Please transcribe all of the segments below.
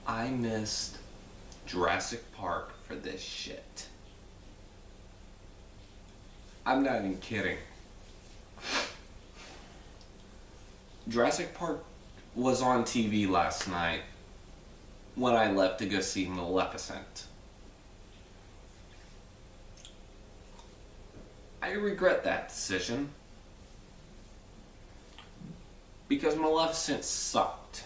I missed Jurassic Park for this shit. I'm not even kidding. Jurassic Park was on TV last night when I left to go see Maleficent. I regret that decision because Maleficent sucked.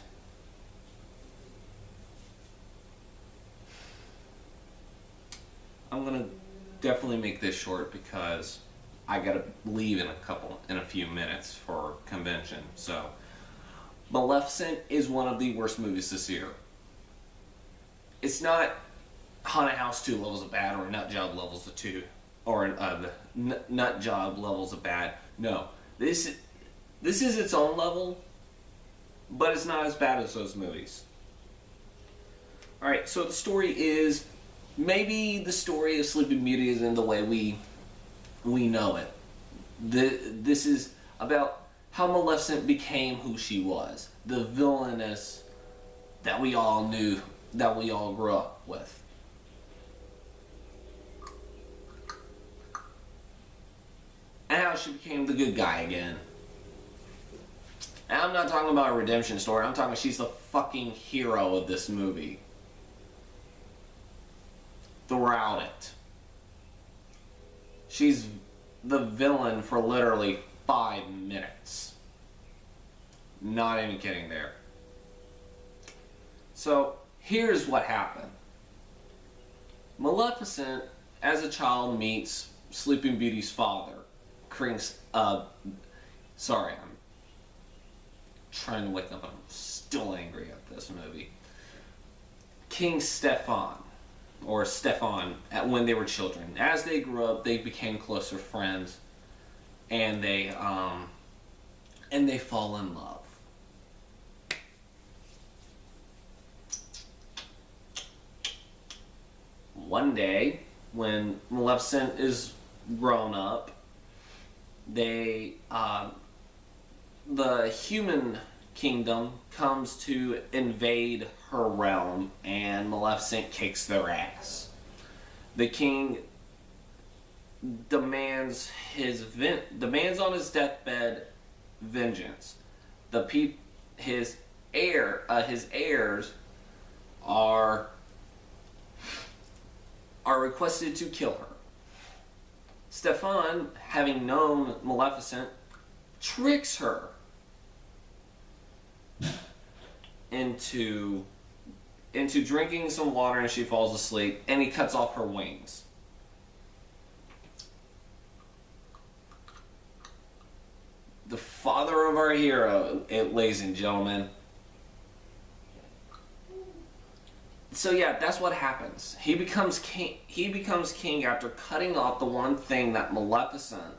I'm gonna definitely make this short because I gotta leave in a few minutes for convention. So, Maleficent is one of the worst movies this year. It's not Haunted House 2 levels of bad or Nut Job levels of 2 or Nut Job levels of bad. No, this is its own level, but it's not as bad as those movies. All right, so the story is maybe the story of Sleeping Beauty is in the way we know it. This is about how Maleficent became who she was, the villainess that we all knew, that we all grew up with. And how she became the good guy again. And I'm not talking about a redemption story, I'm talking she's the fucking hero of this movie. Throughout it. She's the villain for literally 5 minutes. Not even kidding there. So, here's what happened. Maleficent, as a child, meets Sleeping Beauty's father. Sorry, I'm trying to wake up. I'm still angry at this movie. King Stefan, or Stefan, when they were children. As they grew up, they became closer friends, and they fall in love. One day, when Maleficent is grown up, the human kingdom comes to invade her realm, and Maleficent kicks their ass. The king demands on his deathbed vengeance. His heirs are requested to kill her. Stefan, having known Maleficent, tricks her into drinking some water, and she falls asleep, and he cuts off her wings. The father of our hero, ladies and gentlemen. So yeah, that's what happens. He becomes king. He becomes king after cutting off the one thing that Maleficent,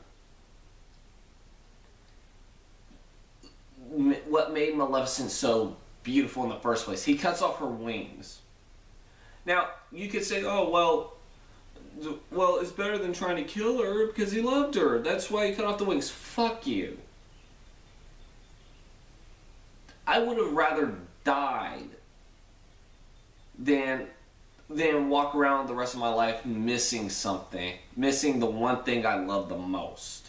what made Maleficent so beautiful in the first place. He cuts off her wings. Now, you could say, oh, well, it's better than trying to kill her because he loved her. That's why he cut off the wings. Fuck you. I would have rather died than walk around the rest of my life missing something. Missing the one thing I love the most.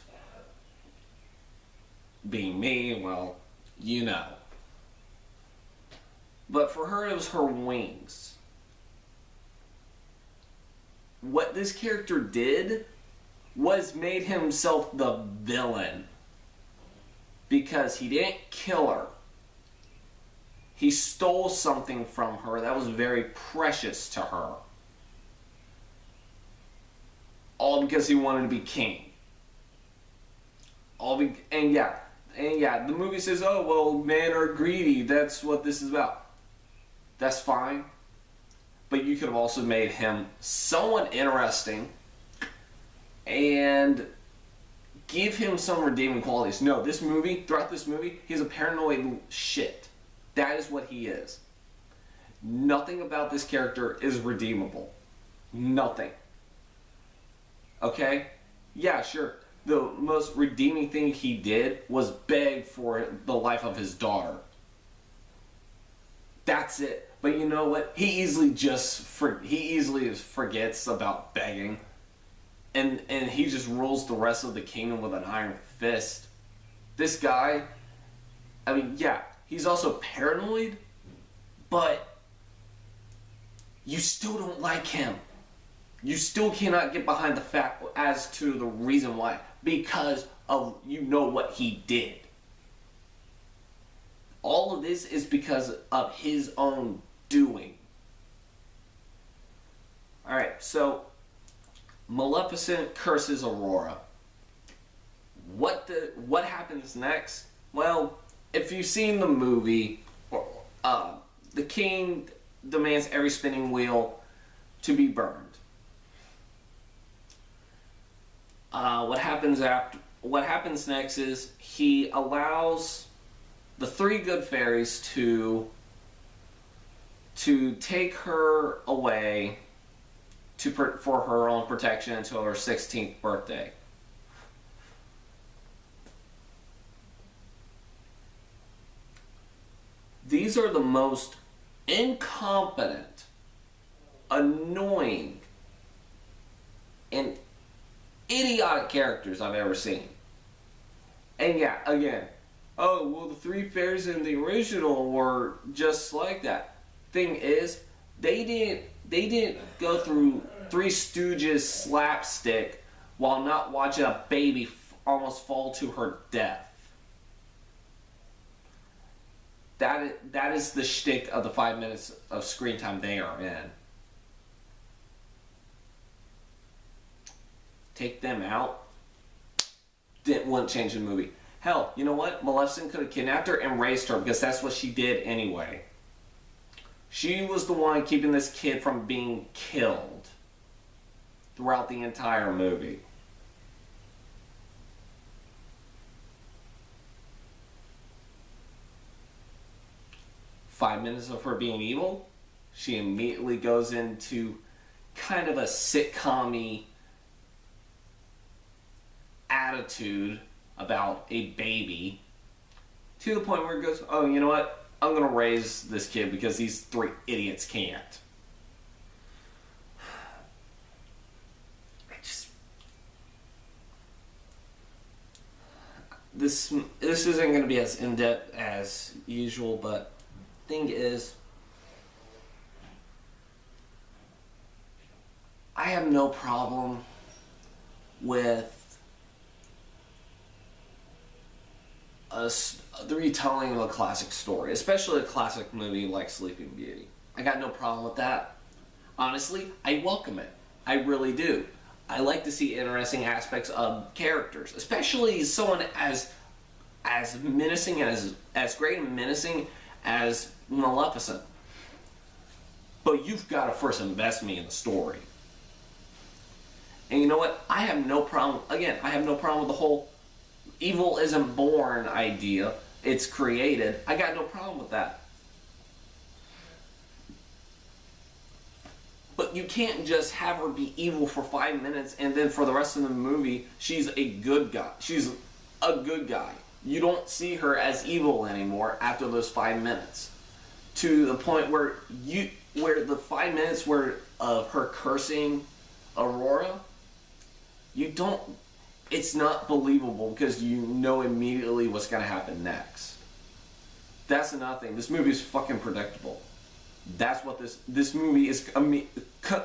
Being me, well, you know. But for her, it was her wings. What this character did was made himself the villain. Because he didn't kill her. He stole something from her that was very precious to her. All because he wanted to be king. And yeah, the movie says, oh, well, men are greedy. That's what this is about. That's fine. But you could have also made him someone interesting and give him some redeeming qualities. No, throughout this movie, he's a paranoid shit. That is what he is. Nothing about this character is redeemable. Nothing. Okay? Yeah, sure. The most redeeming thing he did was beg for the life of his daughter. That's it. But you know what? He easily forgets about begging, and he just rules the rest of the kingdom with an iron fist. This guy, I mean, yeah, he's also paranoid, but you still don't like him. You still cannot get behind the fact as to the reason why, because of what he did. All of this is because of his own doing. Alright, so Maleficent curses Aurora. What happens next? Well, if you've seen the movie, the king demands every spinning wheel to be burned. What happens next is he allows the three good fairies to take her away for her own protection until her 16th birthday. These are the most incompetent, annoying, and idiotic characters I've ever seen. And yeah, again, oh, well, the three fairies in the original were just like that. Thing is, they didn't go through Three Stooges slapstick while not watching a baby almost fall to her death. That is the shtick of the 5 minutes of screen time they are in. Take them out, wouldn't change the movie. Hell, you know what? Maleficent could have kidnapped her and raised her, because that's what she did anyway. She was the one keeping this kid from being killed throughout the entire movie. Five minutes of her being evil, she immediately goes into kind of a sitcom-y attitude about a baby, to the point where it goes, oh, you know what? I'm going to raise this kid because these three idiots can't. This isn't going to be as in-depth as usual, but thing is, I have no problem with the retelling of a classic story, especially a classic movie like Sleeping Beauty. I got no problem with that. Honestly, I welcome it. I really do. I like to see interesting aspects of characters, especially someone as menacing and as great and menacing as Maleficent. But you've got to first invest me in the story. And you know what? I have no problem with the whole evil isn't born idea. It's created. I got no problem with that. But you can't just have her be evil for 5 minutes and then for the rest of the movie, she's a good guy. She's a good guy. You don't see her as evil anymore after those 5 minutes. To the point where the 5 minutes of her cursing Aurora, it's not believable because you know immediately what's going to happen next. That's another thing. This movie is fucking predictable. That's what this movie is,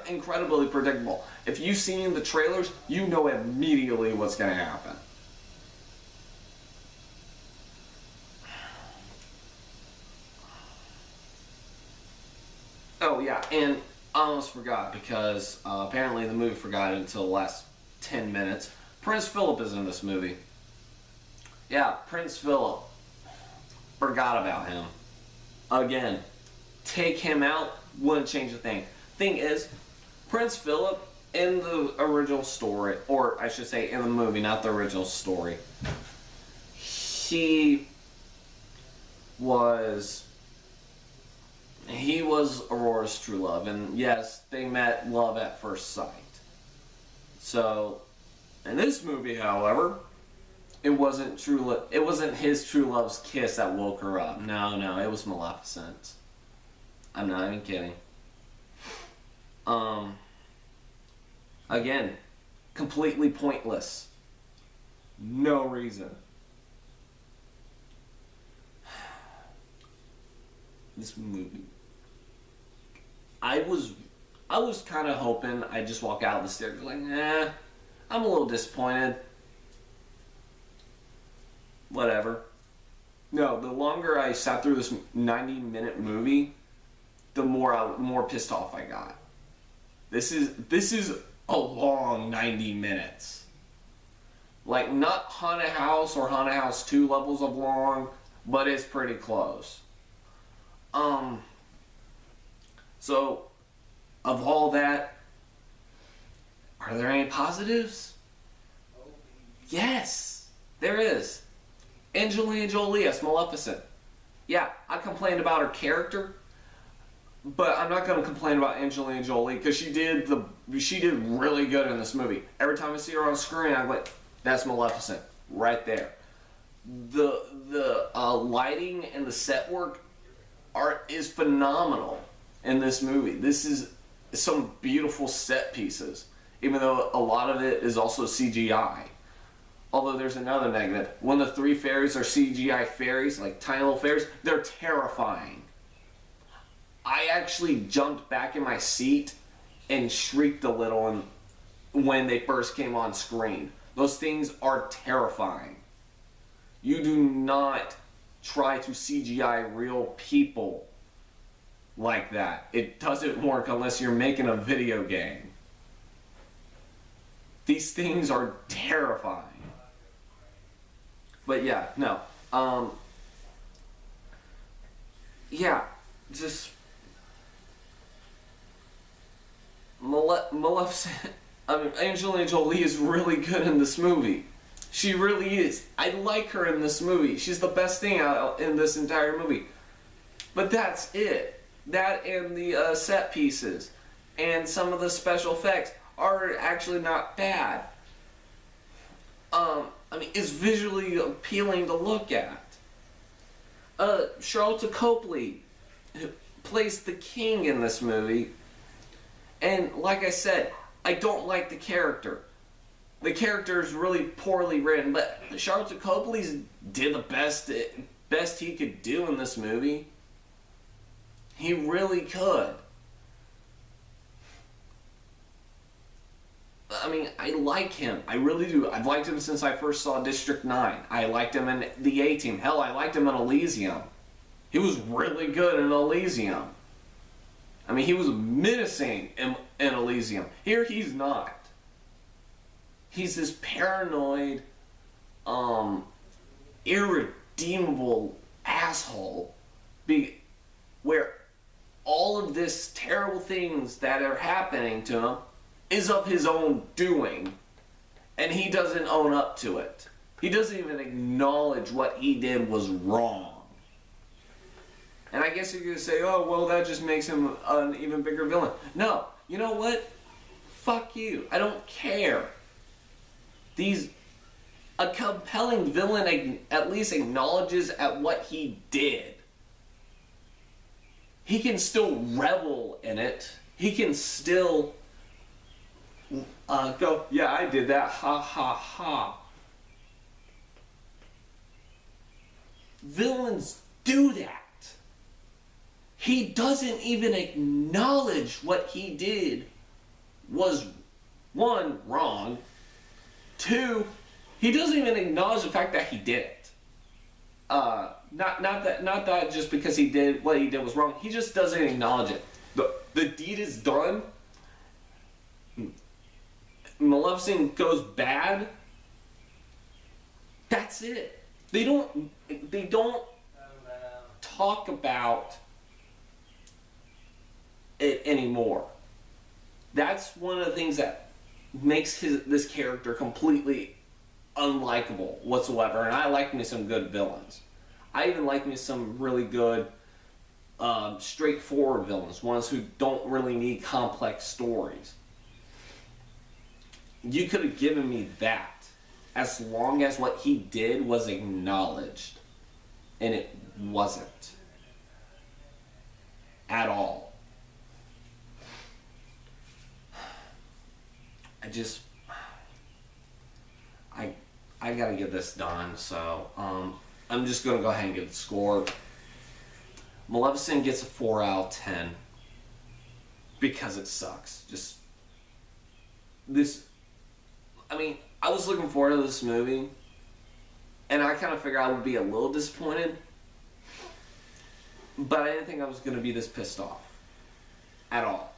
incredibly predictable. If you've seen the trailers, you know immediately what's going to happen. Oh yeah, and I almost forgot because apparently the movie forgot it until the last 10 minutes. Prince Philip is in this movie. Yeah, Prince Philip. Forgot about him. Again, take him out, wouldn't change a thing. Thing is, Prince Philip in the original story, or I should say in the movie, not the original story, he was Aurora's true love, and yes, they met love at first sight. So, in this movie, however, it wasn't his true love's kiss that woke her up. No, it was Maleficent. I'm not even kidding. Again, completely pointless. No reason. This movie. I was kind of hoping I'd just walk out of the theater like, nah, I'm a little disappointed. Whatever. No, the longer I sat through this 90-minute movie, the more pissed off I got. This is a long 90 minutes. Like, not Haunted House or Haunted House 2 levels of long, but it's pretty close. So, of all that, are there any positives? Yes, there is. Angelina Jolie as Maleficent. Yeah, I complained about her character, but I'm not going to complain about Angelina Jolie because she did really good in this movie. Every time I see her on screen, I'm like, that's Maleficent right there. The lighting and the set work is phenomenal in this movie. This is some beautiful set pieces, even though a lot of it is also CGI. Although there's another negative. When the 3 fairies are CGI fairies, like tiny little fairies, they're terrifying. I actually jumped back in my seat and shrieked a little when they first came on screen. Those things are terrifying. You do not try to CGI real people like that. It doesn't work unless you're making a video game. These things are terrifying. But yeah, no. Yeah, just Maleficent. I mean, Angelina Jolie is really good in this movie. She really is. I like her in this movie. She's the best thing out in this entire movie. But that's it. That and the set pieces and some of the special effects are actually not bad. I mean, it's visually appealing to look at. Charlotte Copley plays the king in this movie. And like I said, I don't like the character. The character is really poorly written, but Charlotte Copley did the best he could do in this movie. He really could. I mean, I like him. I really do. I've liked him since I first saw District 9. I liked him in The A-Team. Hell, I liked him in Elysium. He was really good in Elysium. I mean, he was menacing in Elysium. Here, he's not. He's this paranoid, irredeemable asshole. Where all of this terrible things that are happening to him is of his own doing, and he doesn't own up to it. He doesn't even acknowledge what he did was wrong. And I guess you're going to say, oh, well, that just makes him an even bigger villain. No, you know what? Fuck you. I don't care. A compelling villain at least acknowledges at what he did. He can still revel in it. He can still go, yeah, I did that, ha ha ha. Villains do that. He doesn't even acknowledge what he did was, 1, wrong, 2, he doesn't even acknowledge the fact that he did it. Not that just because he did what he did was wrong. He just doesn't acknowledge it. The deed is done. Maleficent goes bad. That's it. They don't talk about it anymore. That's one of the things that makes this character completely unlikable whatsoever. And I like me some good villains. I even like me some really good straightforward villains, ones who don't really need complex stories. You could have given me that as long as what he did was acknowledged, and it wasn't. at all. I gotta get this done, so I'm just gonna go ahead and get the score. Maleficent gets a 4 out of 10 because it sucks. Just this. I mean, I was looking forward to this movie, and I kind of figured I would be a little disappointed, but I didn't think I was gonna be this pissed off at all.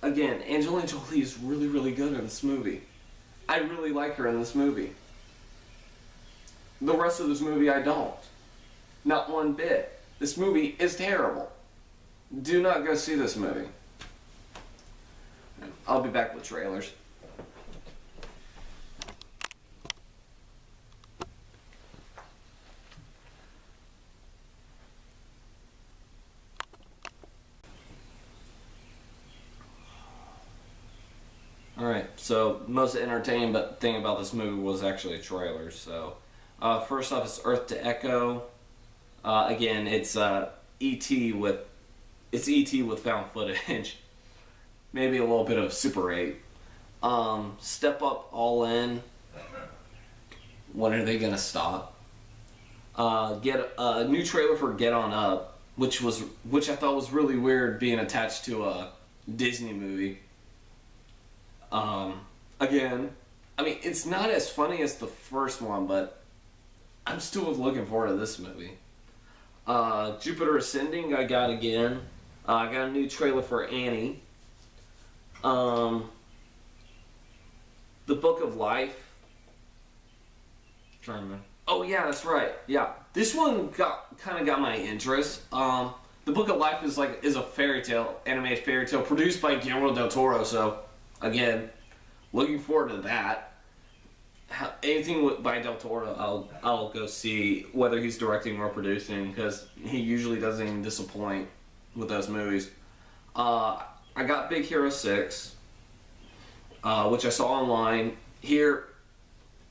Again, Angelina Jolie is really, really good in this movie. I really like her in this movie. The rest of this movie, I don't. Not one bit. This movie is terrible. Do not go see this movie. I'll be back with trailers. Alright, so most entertaining thing about this movie was actually trailers. So, first off, it's Earth to Echo. Again, it's E.T. with found footage. Maybe a little bit of Super 8. Step Up All In. When are they gonna stop? Get a new trailer for Get On Up, which I thought was really weird being attached to a Disney movie. Again, I mean, it's not as funny as the first one, but I'm still looking forward to this movie. Jupiter Ascending, I got again. I got a new trailer for Annie. The Book of Life. Trying to remember. Oh yeah, that's right. Yeah, this one kind of got my interest. The Book of Life is a fairy tale, animated fairy tale produced by Guillermo del Toro. So, again, looking forward to that. Anything by Del Toro, I'll go see, whether he's directing or producing, because he usually doesn't even disappoint with those movies. I got Big Hero 6, which I saw online. Here,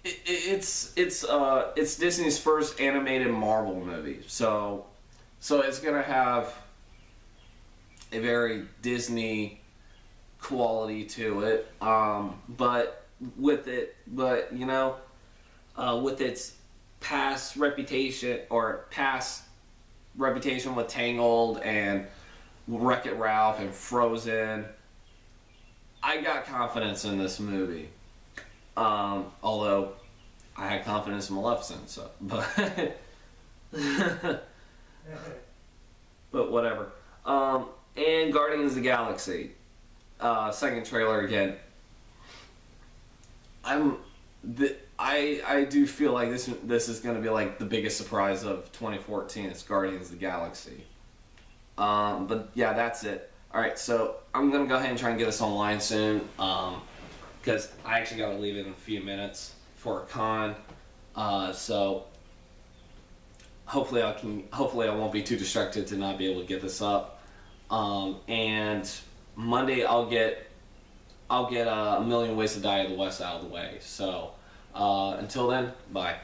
it's Disney's first animated Marvel movie, so it's gonna have a very Disney quality to it, but with its past reputation with Tangled and Wreck-It Ralph and Frozen, I got confidence in this movie. Although I had confidence in Maleficent, so but whatever. And Guardians of the Galaxy. Second trailer again. I do feel like this is going to be like the biggest surprise of 2014. It's Guardians of the Galaxy. But yeah, that's it. All right, so I'm going to go ahead and try and get this online soon, because I actually got to leave in a few minutes for a con. So hopefully I won't be too distracted to not be able to get this up. And Monday I'll get A Million Ways to Die of the West out of the way. So until then, bye.